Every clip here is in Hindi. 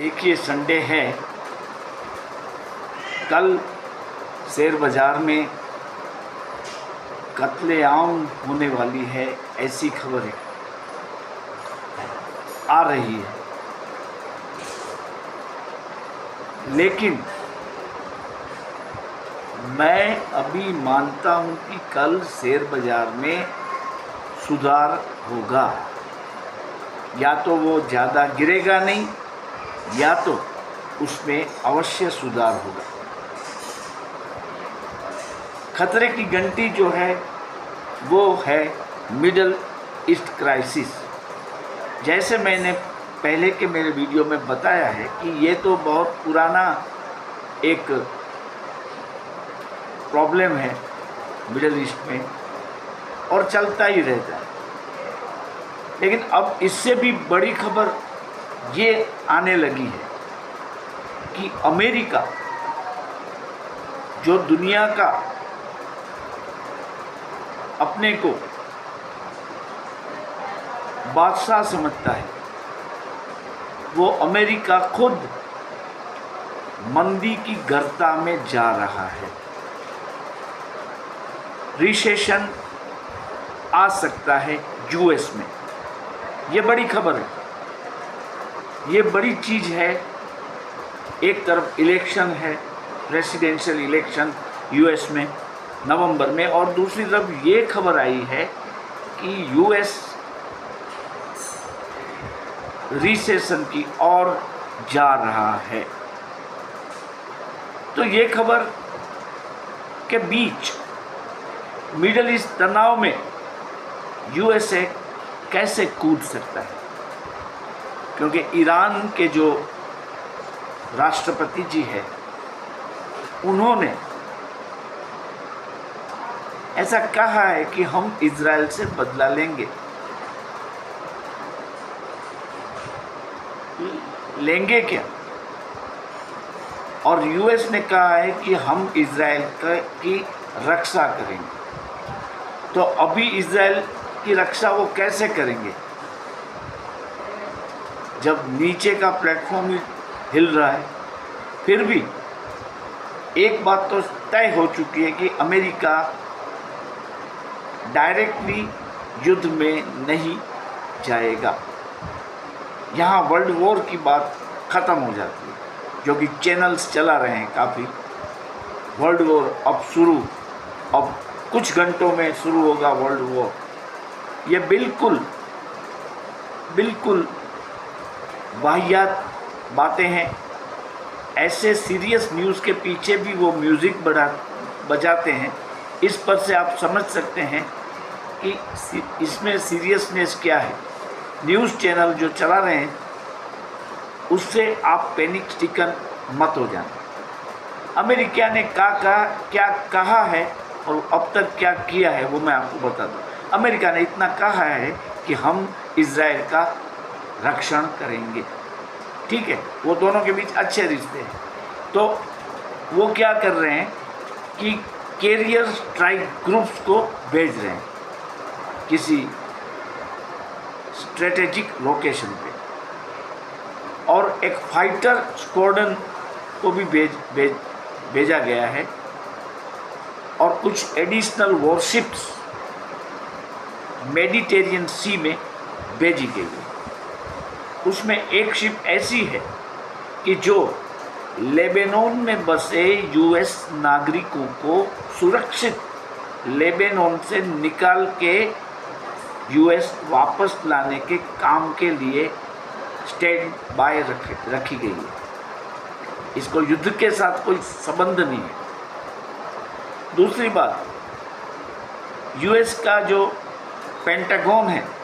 देखिए संडे है, कल शेयर बाज़ार में कत्लेआम होने वाली है, ऐसी खबरें आ रही है। लेकिन मैं अभी मानता हूं कि कल शेयर बाज़ार में सुधार होगा। या तो वो ज़्यादा गिरेगा नहीं, या तो उसमें अवश्य सुधार होगा। खतरे की घंटी जो है वो है मिडल ईस्ट क्राइसिस। जैसे मैंने पहले के मेरे वीडियो में बताया है कि ये तो बहुत पुराना एक प्रॉब्लम है मिडल ईस्ट में और चलता ही रहता है। लेकिन अब इससे भी बड़ी खबर ये आने लगी है कि अमेरिका, जो दुनिया का अपने को बादशाह समझता है, वो अमेरिका खुद मंदी की गर्ता में जा रहा है। रिसेशन आ सकता है यूएस में। ये बड़ी खबर है, ये बड़ी चीज़ है। एक तरफ इलेक्शन है, प्रेसिडेंशियल इलेक्शन यूएस में नवंबर में, और दूसरी तरफ ये खबर आई है कि यूएस रिसेशन की ओर जा रहा है। तो ये खबर के बीच मिडल ईस्ट तनाव में यूएसए कैसे कूद सकता है, क्योंकि ईरान के जो राष्ट्रपति जी है, उन्होंने ऐसा कहा है कि हम इजराइल से बदला लेंगे क्या, और यूएस ने कहा है कि हम इजराइल की रक्षा करेंगे। तो अभी इजराइल की रक्षा वो कैसे करेंगे जब नीचे का प्लेटफॉर्म ही हिल रहा है। फिर भी एक बात तो तय हो चुकी है कि अमेरिका डायरेक्टली युद्ध में नहीं जाएगा। यहाँ वर्ल्ड वॉर की बात ख़त्म हो जाती है, जो कि चैनल्स चला रहे हैं काफ़ी। वर्ल्ड वॉर अब कुछ घंटों में शुरू होगा वर्ल्ड वॉर। ये बिल्कुल वाहियात बातें हैं। ऐसे सीरियस न्यूज़ के पीछे भी वो म्यूज़िक बजाते हैं। इस पर से आप समझ सकते हैं कि इसमें सीरियसनेस क्या है। न्यूज़ चैनल जो चला रहे हैं उससे आप पैनिक स्टिकन मत हो जाना। अमेरिका ने क्या कहा है और अब तक क्या किया है वो मैं आपको बता दूँ। अमेरिका ने इतना कहा है कि हम इजराइल का रक्षण करेंगे। ठीक है, वो दोनों के बीच अच्छे रिश्ते हैं। तो वो क्या कर रहे हैं कि कैरियर स्ट्राइक ग्रुप्स को भेज रहे हैं किसी स्ट्रेटेजिक लोकेशन पे, और एक फाइटर स्क्वाड्रन को भी भेजा गया है, और कुछ एडिशनल वॉरशिप्स मेडिटेरियन सी में भेजी गई है। उसमें एक शिप ऐसी है कि जो लेबनान में बसे यूएस नागरिकों को सुरक्षित लेबनान से निकाल के यूएस वापस लाने के काम के लिए स्टैंड बाय रखी गई है। इसको युद्ध के साथ कोई संबंध नहीं है। दूसरी बात, यूएस का जो पेंटागन है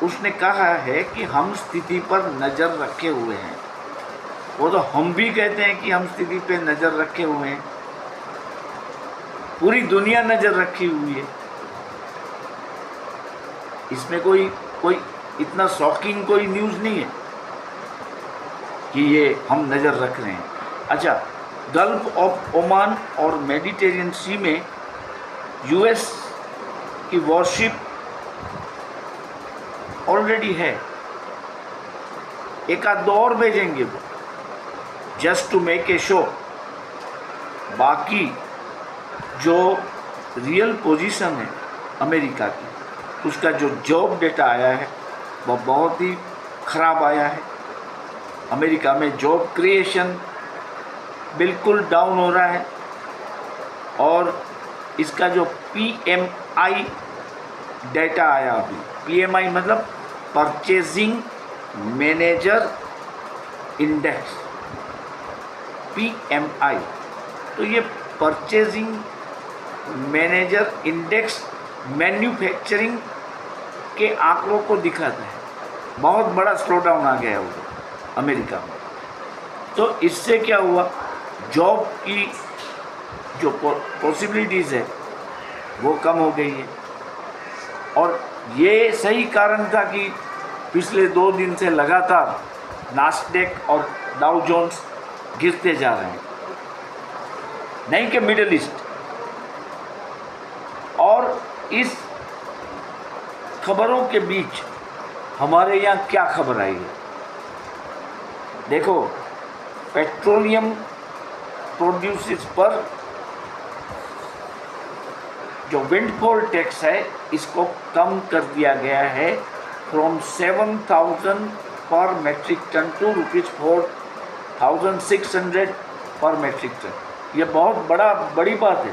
उसने कहा है कि हम स्थिति पर नज़र रखे हुए हैं। वो तो हम भी कहते हैं कि हम स्थिति पे नज़र रखे हुए हैं। पूरी दुनिया नज़र रखी हुई है। इसमें कोई इतना शॉकिंग कोई न्यूज़ नहीं है कि ये हम नज़र रख रहे हैं। अच्छा, गल्फ ऑफ ओमान और मेडिटेरियन सी में यूएस की वॉरशिप ऑलरेडी है। एक आध दो और भेजेंगे वो, just to make a show. बाकी जो रियल पोजीशन है अमेरिका की, उसका जो जॉब डेटा आया है वह बहुत ही ख़राब आया है। अमेरिका में जॉब क्रिएशन बिल्कुल डाउन हो रहा है। और इसका जो PMI डेटा आया अभी, PMI मतलब परचेजिंग मैनेजर इंडेक्स, PMI, तो ये परचेजिंग मैनेजर इंडेक्स मैन्युफैक्चरिंग के आंकड़ों को दिखाता है। बहुत बड़ा स्लो डाउन आ गया है उधर अमेरिका में। तो इससे क्या हुआ, जॉब की जो पॉसिबिलिटीज़ है वो कम हो गई है। और ये सही कारण था कि पिछले 2 दिन से लगातार नास्डेक और डाउ जोन्स गिरते जा रहे हैं, नहीं कि मिडिल ईस्ट। और इस खबरों के बीच हमारे यहाँ क्या खबर आई है, देखो, पेट्रोलियम प्रोड्यूसेस पर जो विंडफॉल टैक्स है इसको कम कर दिया गया है फ्रॉम 7,000 पर मेट्रिक टन टू ₹4,600 पर मेट्रिक टन। ये बहुत बड़ी बात है।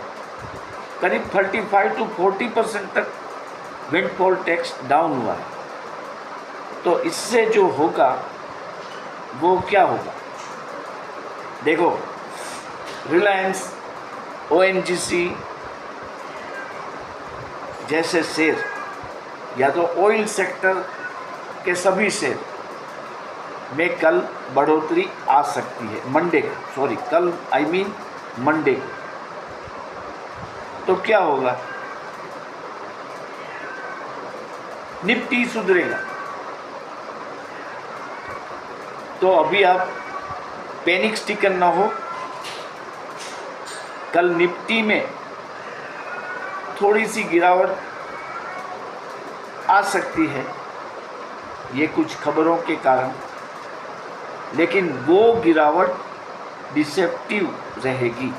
करीब 35 to 40% तक विंडफॉल टैक्स डाउन हुआ है। तो इससे जो होगा वो क्या होगा, देखो, रिलायंस, ONGC जैसे शेयर या तो ऑयल सेक्टर के सभी शेयर में कल बढ़ोतरी आ सकती है। मंडे को तो क्या होगा, निफ्टी सुधरेगा। तो अभी आप पैनिक स्टिकन ना हो। कल निफ्टी में थोड़ी सी गिरावट आ सकती है, ये कुछ खबरों के कारण, लेकिन वो गिरावट डिसेप्टिव रहेगी।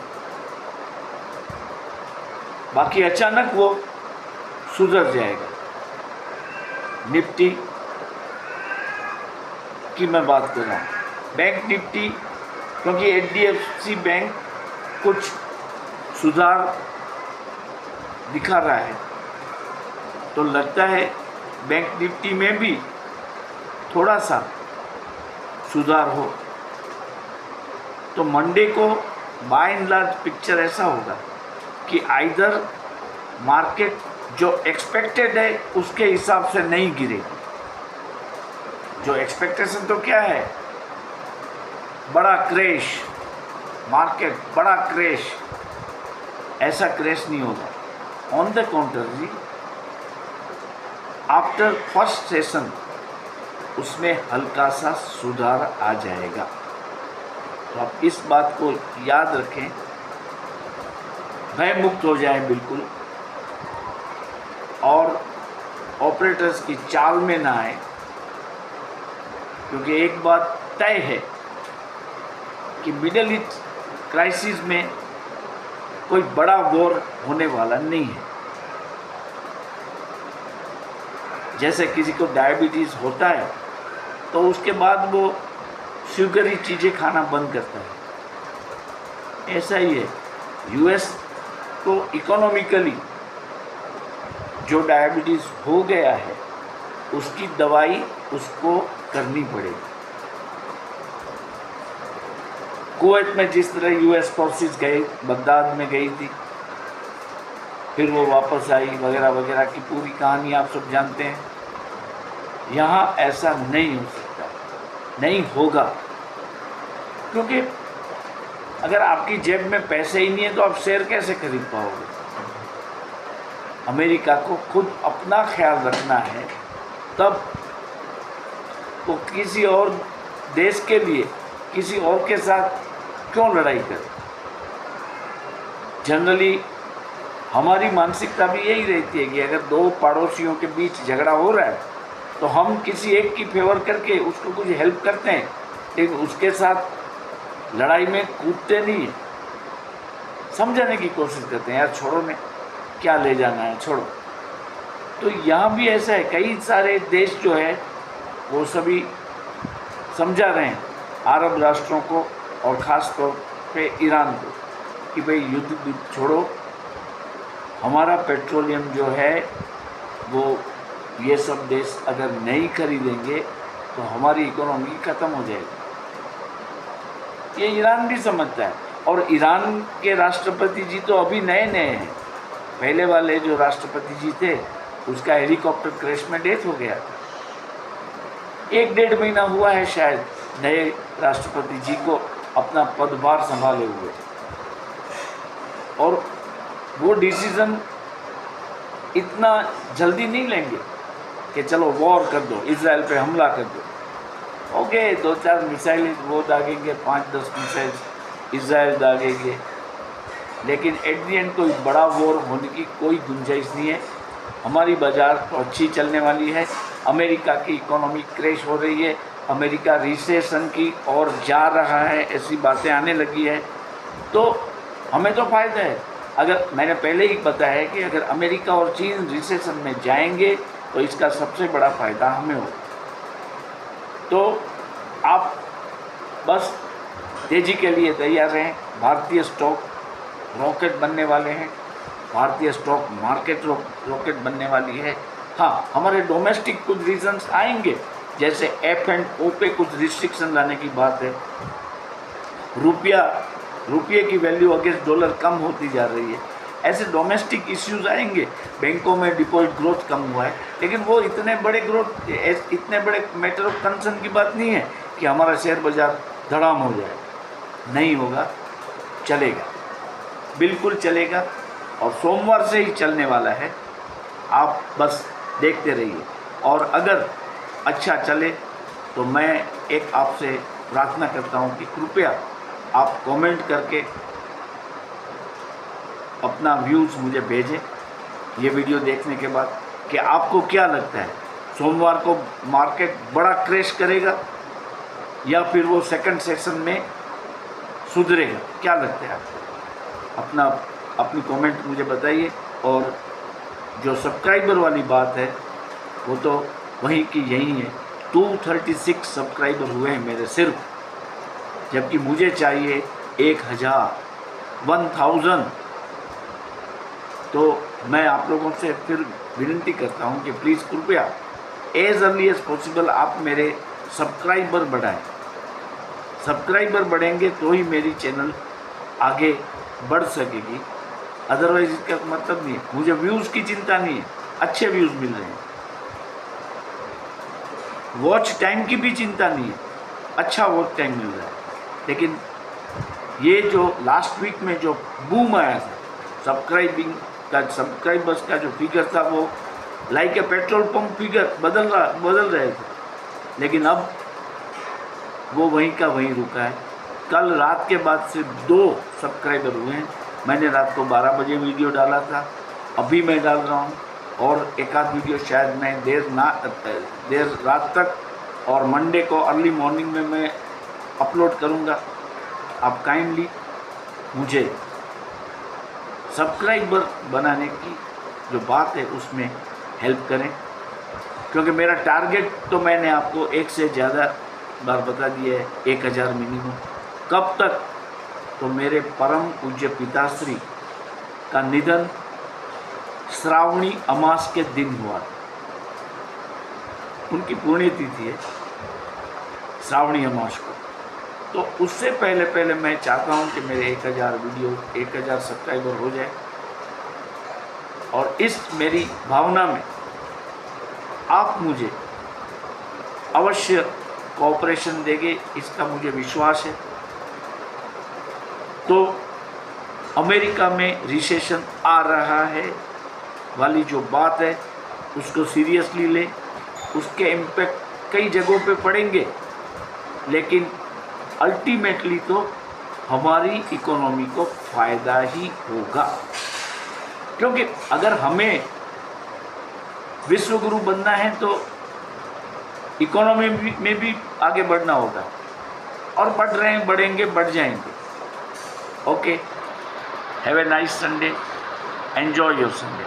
बाकी अचानक वो सुधर जाएगा। निफ्टी की मैं बात कर रहा हूँ, बैंक निफ्टी, क्योंकि HDFC बैंक कुछ सुधार दिखा रहा है, तो लगता है बैंक निफ्टी में भी थोड़ा सा सुधार हो। तो मंडे को बाय एंड लार्ज पिक्चर ऐसा होगा कि आइदर मार्केट जो एक्सपेक्टेड है उसके हिसाब से नहीं गिरेगी। जो एक्सपेक्टेशन तो क्या है, बड़ा क्रैश, मार्केट बड़ा क्रैश, ऐसा क्रैश नहीं होगा। On the contrary, after first session उसमें हल्का सा सुधार आ जाएगा। तो आप इस बात को याद रखें, भय मुक्त हो जाए बिल्कुल, और ऑपरेटर्स की चाल में ना आए, क्योंकि एक बात तय है कि मिडिल ईस्ट क्राइसिस में कोई बड़ा वॉर होने वाला नहीं है। जैसे किसी को डायबिटीज़ होता है तो उसके बाद वो शुगरी चीज़ें खाना बंद करता है, ऐसा ही है। US को इकोनॉमिकली जो डायबिटीज़ हो गया है उसकी दवाई उसको करनी पड़ेगी। कुवैत में जिस तरह US फोर्सेस गए, बगदाद में गई थी, फिर वो वापस आई वगैरह वगैरह की पूरी कहानी आप सब जानते हैं। यहाँ ऐसा नहीं हो सकता, नहीं होगा, क्योंकि अगर आपकी जेब में पैसे ही नहीं है तो आप शेयर कैसे खरीद पाओगे। अमेरिका को खुद अपना ख्याल रखना है, तब वो किसी और देश के लिए किसी और के साथ क्यों लड़ाई करे। जनरली हमारी मानसिकता भी यही रहती है कि अगर दो पड़ोसियों के बीच झगड़ा हो रहा है तो हम किसी एक की फेवर करके उसको कुछ हेल्प करते हैं, लेकिन उसके साथ लड़ाई में कूदते नहीं हैं, समझाने की कोशिश करते हैं, यार छोड़ो ने, क्या ले जाना है, छोड़ो। तो यहाँ भी ऐसा है, कई सारे देश जो है वो सभी समझा रहे हैं अरब राष्ट्रों को और ख़ास तौर पे ईरान को कि भाई युद्ध छोड़ो, हमारा पेट्रोलियम जो है वो ये सब देश अगर नहीं खरीदेंगे तो हमारी इकोनॉमी ख़त्म हो जाएगी। ये ईरान भी समझता है, और ईरान के राष्ट्रपति जी तो अभी नए नए हैं। पहले वाले जो राष्ट्रपति जी थे उसका हेलीकॉप्टर क्रैश में डेथ हो गया था। 1-1.5 महीना हुआ है शायद नए राष्ट्रपति जी को अपना पदभार संभाले हुए, और वो डिसीज़न इतना जल्दी नहीं लेंगे कि चलो वॉर कर दो, इजराइल पे हमला कर दो। ओके, 2-4 मिसाइल वो दागेंगे, 5-10 मिसाइल इजराइल दागेंगे, लेकिन एट दी एंड कोई बड़ा वॉर होने की कोई गुंजाइश नहीं है। हमारी बाज़ार तो अच्छी चलने वाली है, अमेरिका की इकोनॉमी क्रैश हो रही है, अमेरिका रिसेशन की ओर जा रहा है, ऐसी बातें आने लगी है, तो हमें तो फ़ायदा है। अगर मैंने पहले ही बताया है कि अगर अमेरिका और चीन रिसेशन में जाएंगे तो इसका सबसे बड़ा फ़ायदा हमें होगा। तो आप बस तेज़ी के लिए तैयार रहें। भारतीय स्टॉक रॉकेट बनने वाले हैं, भारतीय स्टॉक मार्केट रॉकेट बनने वाली है। हाँ, हमारे डोमेस्टिक कुछ रीजंस आएंगे, जैसे F&O पे कुछ रिस्ट्रिक्शन लाने की बात है, रुपये की वैल्यू अगेंस्ट डॉलर कम होती जा रही है, ऐसे डोमेस्टिक इश्यूज आएंगे। बैंकों में डिपॉजिट ग्रोथ कम हुआ है, लेकिन वो इतने बड़े मैटर ऑफ कंसर्न की बात नहीं है कि हमारा शेयर बाज़ार धड़ाम हो जाए। नहीं होगा, चलेगा, बिल्कुल चलेगा, और सोमवार से ही चलने वाला है। आप बस देखते रहिए, और अगर अच्छा चले तो मैं एक आपसे प्रार्थना करता हूँ कि कृपया आप कमेंट करके अपना व्यूज़ मुझे भेजें ये वीडियो देखने के बाद, कि आपको क्या लगता है, सोमवार को मार्केट बड़ा क्रैश करेगा या फिर वो सेकंड सेशन में सुधरेगा, क्या लगता है आपको? अपनी कमेंट मुझे बताइए। और जो सब्सक्राइबर वाली बात है वो तो वहीं की यही है, 236 सब्सक्राइबर हुए हैं मेरे सिर्फ, जबकि मुझे चाहिए 1000। तो मैं आप लोगों से फिर विनती करता हूं कि प्लीज़ कृपया एज अर्ली एज पॉसिबल आप मेरे सब्सक्राइबर बढ़ाएं। सब्सक्राइबर बढ़ेंगे तो ही मेरी चैनल आगे बढ़ सकेगी, अदरवाइज इसका मतलब नहीं है। मुझे व्यूज़ की चिंता नहीं है, अच्छे व्यूज़ मिल रहे हैं, वॉच टाइम की भी चिंता नहीं है, अच्छा वॉच टाइम मिल रहा है। लेकिन ये जो लास्ट वीक में जो बूम आया था सब्सक्राइबर्स का जो फिगर था, वो like a petrol pump figure बदल रहे थे, लेकिन अब वो वहीं का वहीं रुका है। कल रात के बाद सिर्फ 2 सब्सक्राइबर हुए हैं। मैंने रात को 12 बजे वीडियो डाला था, अभी मैं डाल रहा हूँ, और एक आध वीडियो शायद मैं देर रात तक और मंडे को अर्ली मॉर्निंग में मैं अपलोड करूँगा। आप काइंडली मुझे सब्सक्राइबर बनाने की जो बात है उसमें हेल्प करें, क्योंकि मेरा टारगेट तो मैंने आपको एक से ज़्यादा बार बता दिया है, 1000 मिनिमम। कब तक? तो मेरे परम पूज्य पिताश्री का निधन श्रावणी अमास के दिन हुआ, उनकी पुण्यतिथि है श्रावणी अमास को। तो उससे पहले मैं चाहता हूं कि मेरे 1000 सब्सक्राइबर हो जाए, और इस मेरी भावना में आप मुझे अवश्य कोऑपरेशन देंगे, इसका मुझे विश्वास है। तो अमेरिका में रिसेशन आ रहा है वाली जो बात है उसको सीरियसली लें, उसके इम्पैक्ट कई जगहों पे पड़ेंगे, लेकिन अल्टीमेटली तो हमारी इकोनॉमी को फ़ायदा ही होगा। क्योंकि अगर हमें विश्व गुरु बनना है तो इकोनॉमी में भी आगे बढ़ना होगा, और बढ़ रहे हैं, बढ़ेंगे, बढ़ जाएंगे। Okay, have a nice Sunday, enjoy your Sunday.